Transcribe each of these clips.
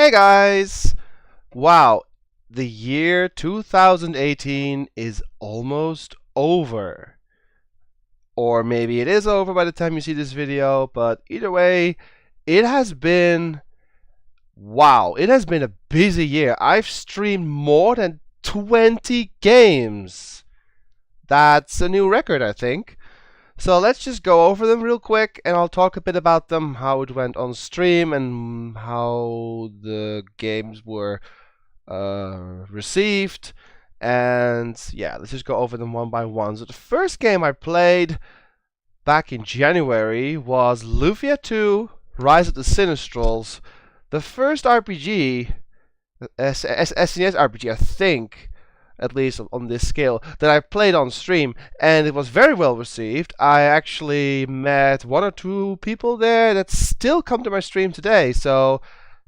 Hey guys! Wow, the year 2018 is almost over. Or maybe it is over by the time you see this video, but either way, it has been it has been a busy year. I've streamed more than 20 games. That's a new record, I think. So let's just go over them real quick, and I'll talk a bit about them, how it went on stream, and how the games were received. And yeah, let's just go over them one by one. So the first game I played back in January was Lufia 2: Rise of the Sinistrals, the first RPG, SNES RPG, I think, at least on this scale, that I played on stream, and it was very well received. I actually met one or two people there that still come to my stream today, so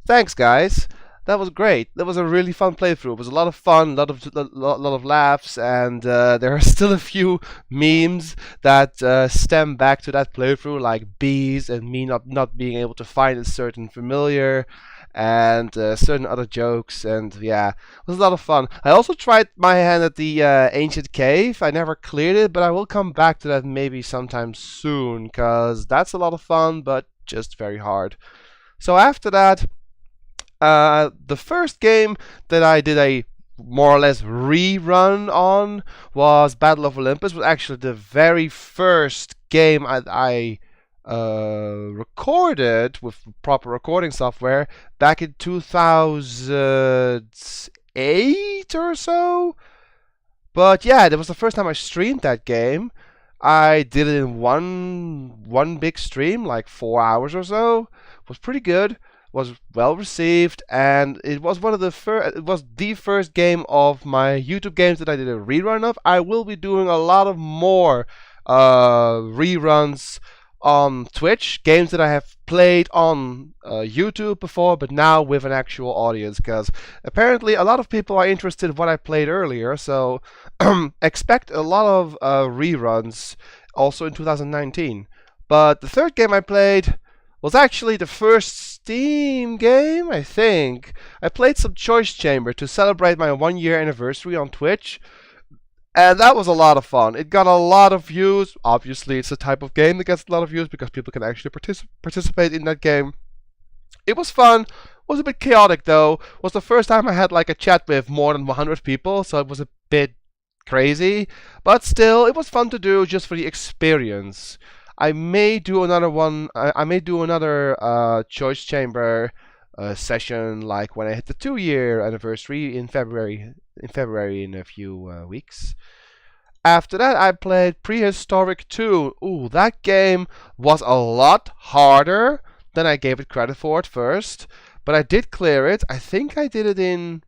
thanks guys. That was great. That was a really fun playthrough. It was a lot of fun, a lot of laughs, and there are still a few memes that stem back to that playthrough, like bees and me not being able to find a certain familiar, and certain other jokes, and yeah, it was a lot of fun. I also tried my hand at the ancient cave. I never cleared it, but I will come back to that maybe sometime soon, because that's a lot of fun, but just very hard. So after that, the first game that I did a more or less rerun on was Battle of Olympus. Was actually the very first game I recorded with proper recording software back in 2008 or so. But yeah, that was the first time I streamed that game. I did it in one big stream, like 4 hours or so. It was pretty good. Was well received, and it was the first game of my YouTube games that I did a rerun of. I will be doing a lot of more reruns on Twitch, games that I have played on YouTube before, but now with an actual audience, because apparently a lot of people are interested in what I played earlier, so expect a lot of reruns also in 2019. But the third game I played was actually the first Steam game, I think. I played some Choice Chamber to celebrate my 1-year anniversary on Twitch, and that was a lot of fun. It got a lot of views. Obviously, it's a type of game that gets a lot of views because people can actually participate in that game. It was fun. It was a bit chaotic though. It was the first time I had like a chat with more than 100 people, so it was a bit crazy. But still, it was fun to do just for the experience. I may do another one. I may do another Choice Chamber session, like when I hit the 2-year anniversary in February. In a few weeks. After that, I played Prehistoric 2. Ooh, that game was a lot harder than I gave it credit for at first, but I did clear it. I think I did it in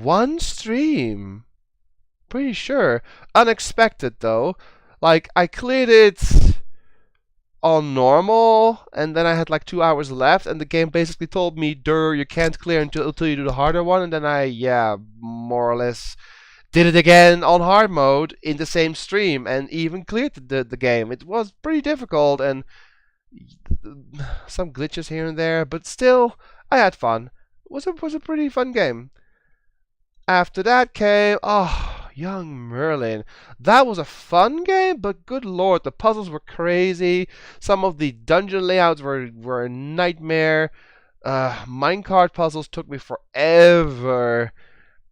one stream. Pretty sure. Unexpected though. Like, I cleared it on normal, and then I had like 2 hours left, and the game basically told me, "Durr, you can't clear until you do the harder one." And then I, yeah, more or less did it again on hard mode in the same stream, and even cleared the game. It was pretty difficult, and some glitches here and there, but still, I had fun. It was a pretty fun game. After that came, Young Merlin. That was a fun game, but good lord, the puzzles were crazy. Some of the dungeon layouts were a nightmare. Minecart puzzles took me forever.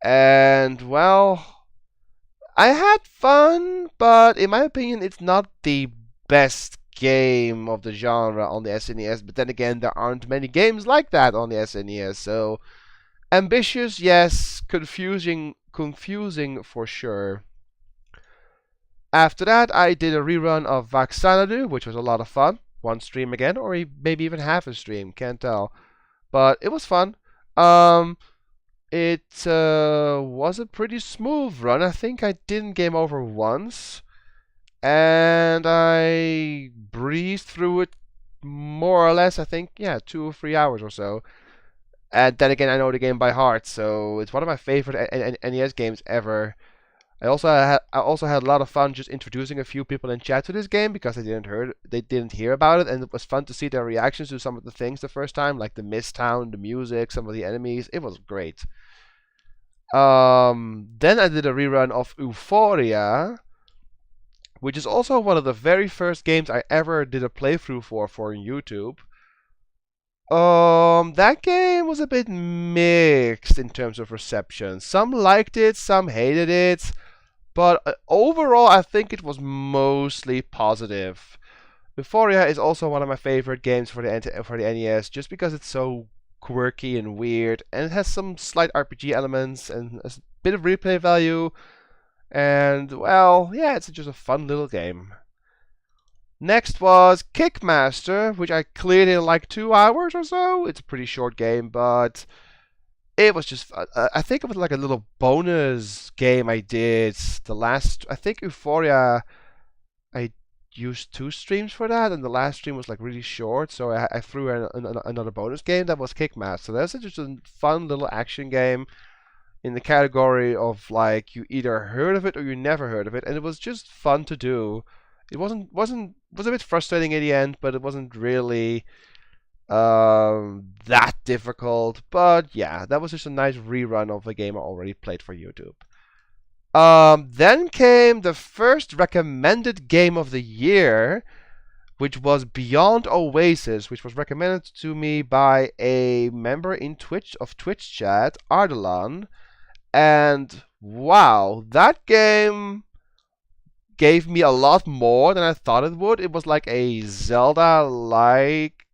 And, well, I had fun, but in my opinion, it's not the best game of the genre on the SNES. But then again, there aren't many games like that on the SNES, so ambitious, yes. Confusing for sure. After that, I did a rerun of Vaxanadu, which was a lot of fun. One stream again, or maybe even half a stream, can't tell. But it was fun. It was a pretty smooth run. I think I didn't game over once. And I breezed through it more or less, I think, yeah, 2 or 3 hours or so. And then again, I know the game by heart, so it's one of my favorite NES games ever. I also had a lot of fun just introducing a few people in chat to this game because they didn't hear about it, and it was fun to see their reactions to some of the things the first time, like the mist town, the music, some of the enemies. It was great. Then I did a rerun of Euphoria, which is also one of the very first games I ever did a playthrough for YouTube. That game was a bit mixed in terms of reception. Some liked it, some hated it, but overall, I think it was mostly positive. Euphoria is also one of my favorite games for the NES, just because it's so quirky and weird, and it has some slight RPG elements and a bit of replay value. And well, yeah, it's just a fun little game. Next was Kickmaster, which I cleared in like 2 hours or so. It's a pretty short game, but it was just fun. I think it was like a little bonus game I did. I think Euphoria, I used 2 streams for that, and the last stream was like really short, so I threw in another bonus game that was Kickmaster. That's just a fun little action game in the category of like you either heard of it or you never heard of it, and it was just fun to do. It was a bit frustrating in the end, but it wasn't really that difficult. But yeah, that was just a nice rerun of a game I already played for YouTube. Then came the first recommended game of the year, which was Beyond Oasis, which was recommended to me by a member in Twitch chat, Ardalan. And wow, that game gave me a lot more than I thought it would. It was like a Zelda-like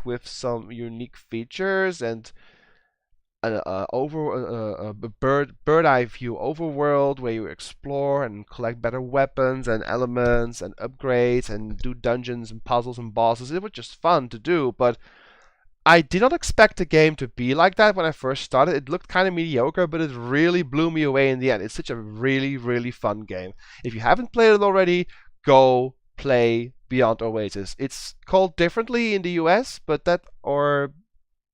with some unique features and a bird eye view overworld where you explore and collect better weapons and elements and upgrades and do dungeons and puzzles and bosses. It was just fun to do, but I did not expect the game to be like that when I first started. It looked kind of mediocre, but it really blew me away in the end. It's such a really, really fun game. If you haven't played it already, go play Beyond Oasis. It's called differently in the US, or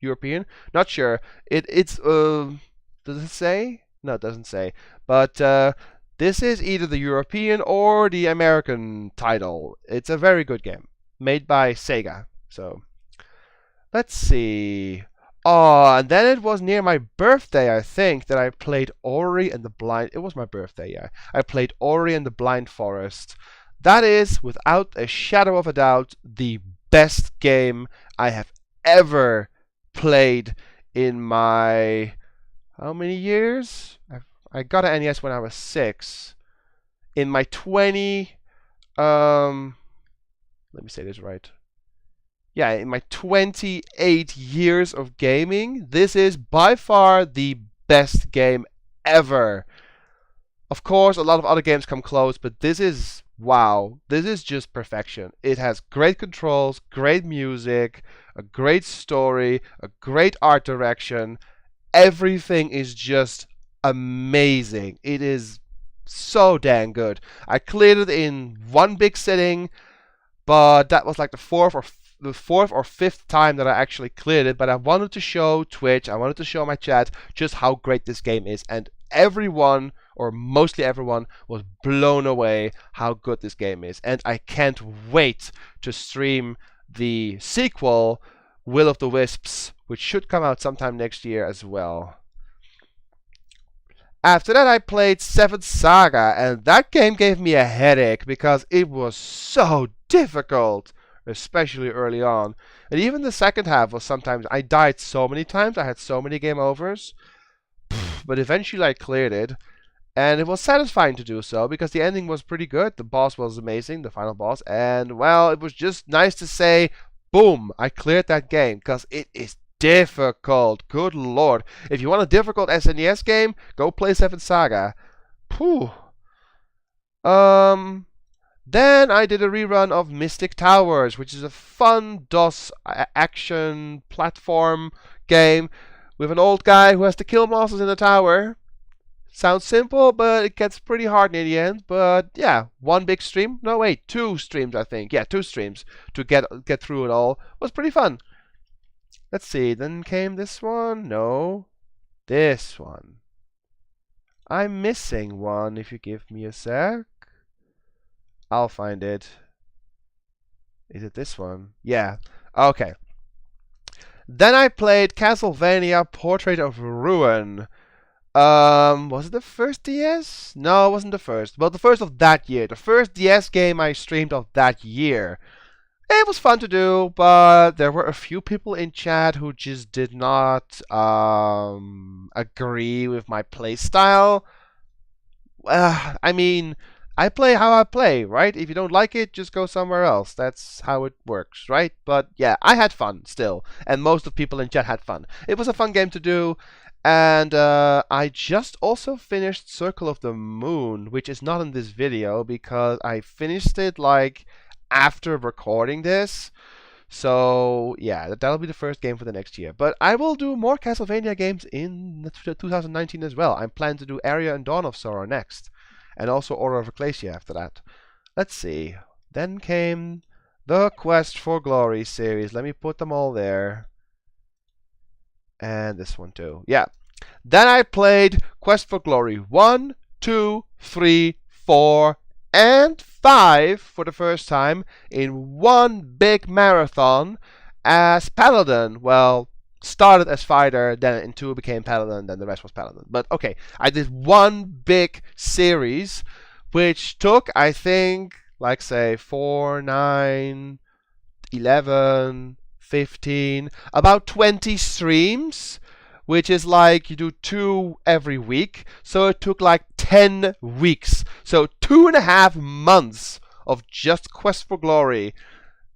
European, not sure. It's does it say? No, it doesn't say. But this is either the European or the American title. It's a very good game, made by Saga. So let's see. Oh, and then it was near my birthday, I think, that I played Ori and the Blind. It was my birthday, yeah. I played Ori and the Blind Forest. That is, without a shadow of a doubt, the best game I have ever played in my how many years? I got an NES when I was 6. In my 20 let me say this right. Yeah, in my 28 years of gaming, this is by far the best game ever. Of course, a lot of other games come close, but this is, wow, this is just perfection. It has great controls, great music, a great story, a great art direction. Everything is just amazing. It is so dang good. I cleared it in one big sitting, but that was like the fourth or fifth time that I actually cleared it. But I wanted to show Twitch, I wanted to show my chat just how great this game is, and everyone, or mostly everyone, was blown away how good this game is. And I can't wait to stream the sequel, Will of the Wisps, which should come out sometime next year as well. After that, I played 7th Saga, and that game gave me a headache because it was so difficult, especially early on. And even the second half was sometimes, I died so many times, I had so many game overs, but eventually I cleared it. And it was satisfying to do so because the ending was pretty good. The boss was amazing, the final boss. And, well, it was just nice to say, boom, I cleared that game because it is difficult. Good lord. If you want a difficult SNES game, go play 7th Saga. Phew. Then I did a rerun of Mystic Towers, which is a fun DOS action platform game with an old guy who has to kill monsters in a tower. Sounds simple, but it gets pretty hard near the end. But yeah, one big stream. No, wait, 2 streams, I think. Yeah, 2 streams to get through it all. It was pretty fun. Let's see. Then came this one. No, this one. I'm missing one. If you give me a sec, I'll find it. Is it this one? Yeah. Okay. Then I played Castlevania Portrait of Ruin. Was it the first DS? No, it wasn't the first. Well, the first of that year. The first DS game I streamed of that year. It was fun to do, but there were a few people in chat who just did not agree with my playstyle. I mean, I play how I play, right? If you don't like it, just go somewhere else. That's how it works, right? But yeah, I had fun still, and most of people in chat had fun. It was a fun game to do, and I just also finished Circle of the Moon, which is not in this video because I finished it like after recording this. So yeah, that'll be the first game for the next year. But I will do more Castlevania games in 2019 as well. I'm planning to do Area and Dawn of Sorrow next, and also Order of Ecclesia after that. Let's see. Then came the Quest for Glory series. Let me put them all there. And this one too. Yeah. Then I played Quest for Glory 1, 2, 3, 4, and 5 for the first time in one big marathon as Paladin. Well, started as Fighter, then in 2 became Paladin, then the rest was Paladin. But okay, I did one big series, which took, I think, like say 4, 9, 11, 15, about 20 streams, which is like you do 2 every week. So it took like 10 weeks. So 2.5 months of just Quest for Glory.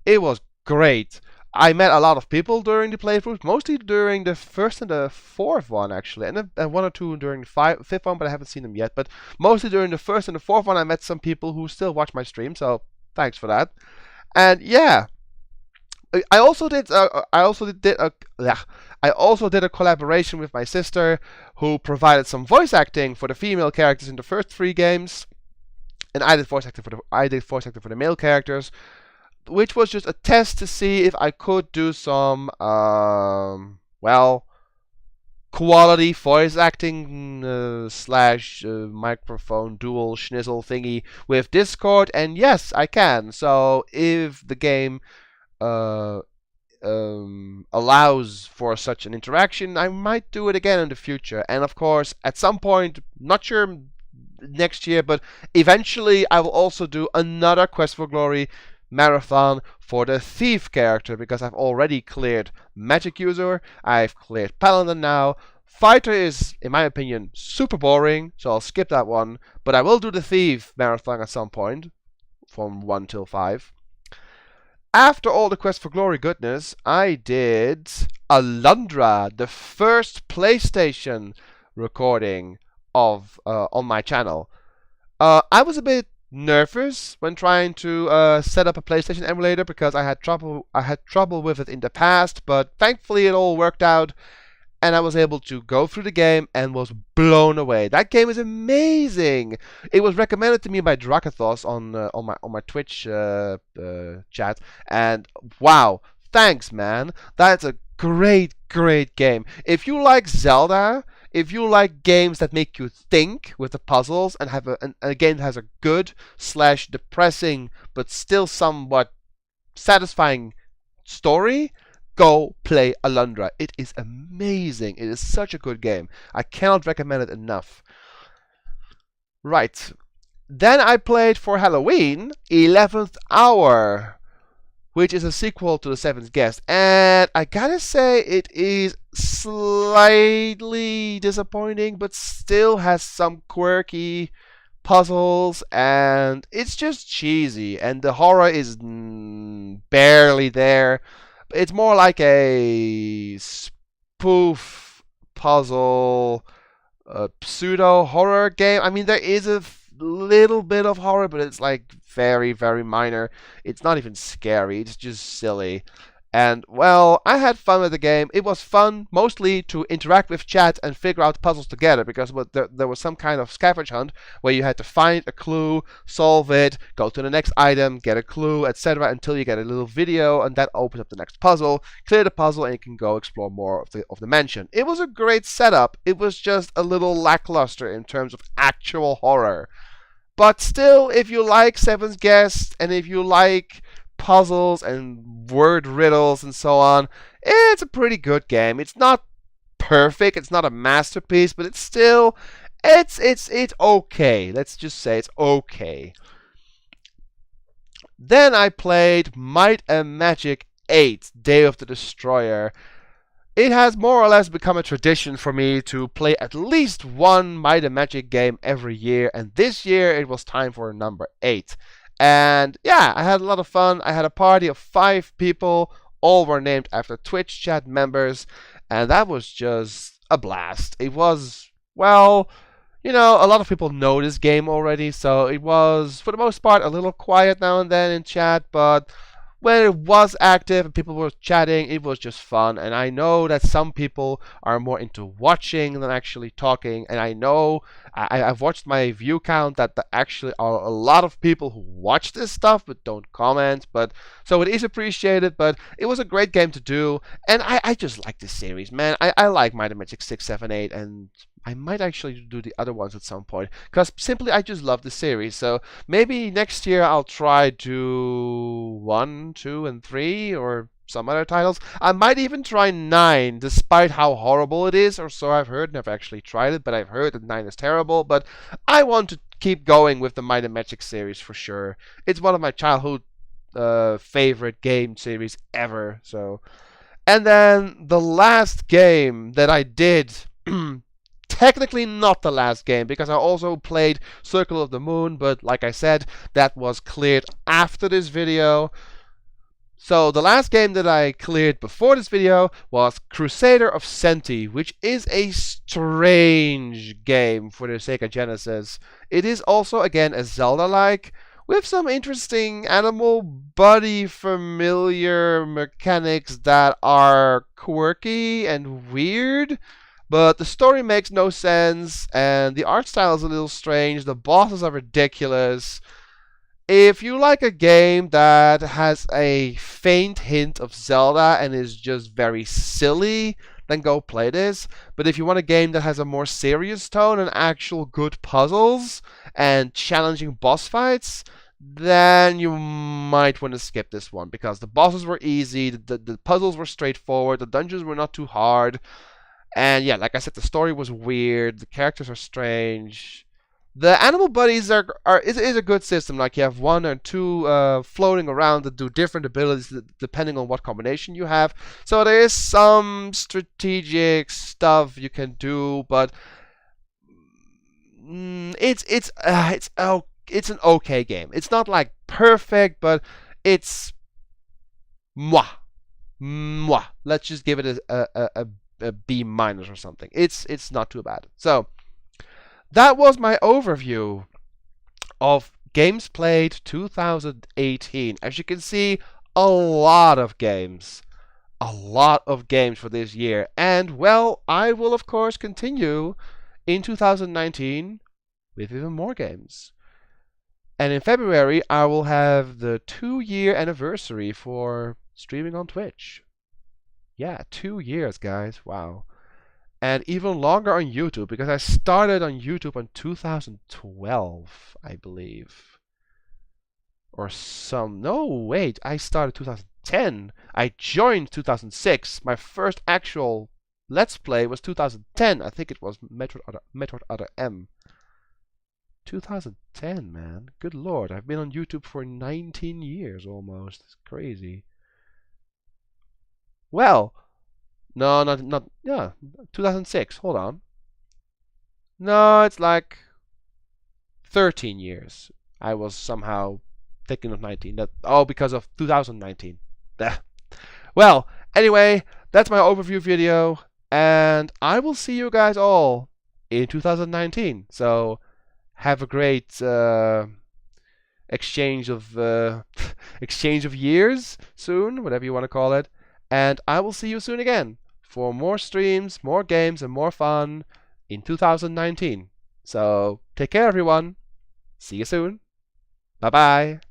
It was great. I met a lot of people during the playthroughs, mostly during the first and the fourth one, actually. And 1 or 2 during the fifth one, but I haven't seen them yet. But mostly during the first and the fourth one, I met some people who still watch my stream. So thanks for that. And yeah. I also did a collaboration with my sister, who provided some voice acting for the female characters in the first 3 games, and I did voice acting for the male characters, which was just a test to see if I could do some quality voice acting slash microphone dual schnizzle thingy with Discord, and yes, I can. So if the game allows for such an interaction, I might do it again in the future. And of course, at some point, not sure next year, but eventually I will also do another Quest for Glory marathon for the Thief character, because I've already cleared Magic User, I've cleared Paladin now. Fighter is, in my opinion, super boring, so I'll skip that one, but I will do the Thief marathon at some point, from 1 till 5. After all the Quest for Glory goodness, I did Alundra, the first PlayStation recording of on my channel. I was a bit nervous when trying to set up a PlayStation emulator because I had trouble with it in the past, but thankfully it all worked out. And I was able to go through the game and was blown away. That game is amazing. It was recommended to me by Drakathos on my Twitch chat, and wow, thanks, man. That's a great game. If you like Zelda, if you like games that make you think with the puzzles and have a game that has a good / depressing but still somewhat satisfying story, go play Alundra. It is amazing. It is such a good game. I cannot recommend it enough. Right. Then I played for Halloween 11th Hour, which is a sequel to The Seventh Guest. And I gotta say, it is slightly disappointing, but still has some quirky puzzles, and it's just cheesy. And the horror is barely there. It's more like a spoof puzzle, pseudo horror game. I mean, there is a little bit of horror, but it's like very, very minor. It's not even scary. It's just silly. And, well, I had fun with the game. It was fun mostly to interact with chat and figure out puzzles together, because there was some kind of scavenge hunt where you had to find a clue, solve it, go to the next item, get a clue, etc., until you get a little video, and that opens up the next puzzle, clear the puzzle, and you can go explore more of the mansion. It was a great setup. It was just a little lackluster in terms of actual horror. But still, if you like Seven's Guest, and if you like puzzles and word riddles and so on, it's a pretty good game. It's not perfect, it's not a masterpiece, but it's still, it's okay. Let's just say it's okay. Then I played Might and Magic 8, Day of the Destroyer. It has more or less become a tradition for me to play at least one Might and Magic game every year, and this year it was time for number 8. And yeah, I had a lot of fun. I had a party of 5 people. All were named after Twitch chat members. And that was just a blast. It was, well, you know, a lot of people know this game already. So it was, for the most part, a little quiet now and then in chat. But when it was active and people were chatting, it was just fun. And I know that some people are more into watching than actually talking. And I know I've watched my view count that there actually are a lot of people who watch this stuff but don't comment. But so it is appreciated. But it was a great game to do. And I just like this series, man. I like Might and Magic 6, 7, 8, and I might actually do the other ones at some point, because simply I just love the series. So maybe next year I'll try to 1, 2, and 3, or some other titles. I might even try 9, despite how horrible it is, or so I've heard. Never actually tried it, but I've heard that 9 is terrible. But I want to keep going with the Might and Magic series for sure. It's one of my childhood favorite game series ever. So, and then the last game that I did. Technically not the last game, because I also played Circle of the Moon, but like I said, that was cleared after this video. So the last game that I cleared before this video was Crusader of Senti, which is a strange game for the Sega Genesis. It is also, again, a Zelda-like, with some interesting animal buddy familiar mechanics that are quirky and weird. But the story makes no sense, and the art style is a little strange. The bosses are ridiculous. If you like a game that has a faint hint of Zelda and is just very silly, then go play this. But if you want a game that has a more serious tone and actual good puzzles and challenging boss fights, then you might want to skip this one, because the bosses were easy, the puzzles were straightforward, the dungeons were not too hard. And yeah, like I said, the story was weird. The characters are strange. The animal buddies is a good system. Like you have 1 or 2 floating around that do different abilities depending on what combination you have. So there is some strategic stuff you can do, but it's an okay game. It's not like perfect, but it's mwah. Let's just give it a B- or something. It's not too bad. So that was my overview of Games Played 2018. As you can see, a lot of games for this year. And well, I will of course continue in 2019 with even more games. And in February I will have the 2-year anniversary for streaming on Twitch. Yeah, 2 years, guys. Wow. And even longer on YouTube, because I started on YouTube in 2012, I believe. Or some... No, wait. I started 2010. I joined 2006. My first actual Let's Play was 2010. I think it was Metroid Other M. 2010, man. Good lord. I've been on YouTube for 19 years almost. It's crazy. Well, no, not, yeah, 2006, hold on. No, it's like 13 years. I was somehow thinking of 19. Because of 2019. Well, anyway, that's my overview video, and I will see you guys all in 2019. So, have a great exchange of years soon, whatever you want to call it. and I will see you soon again for more streams, more games, and more fun in 2019. So take care, everyone. See you soon. Bye bye.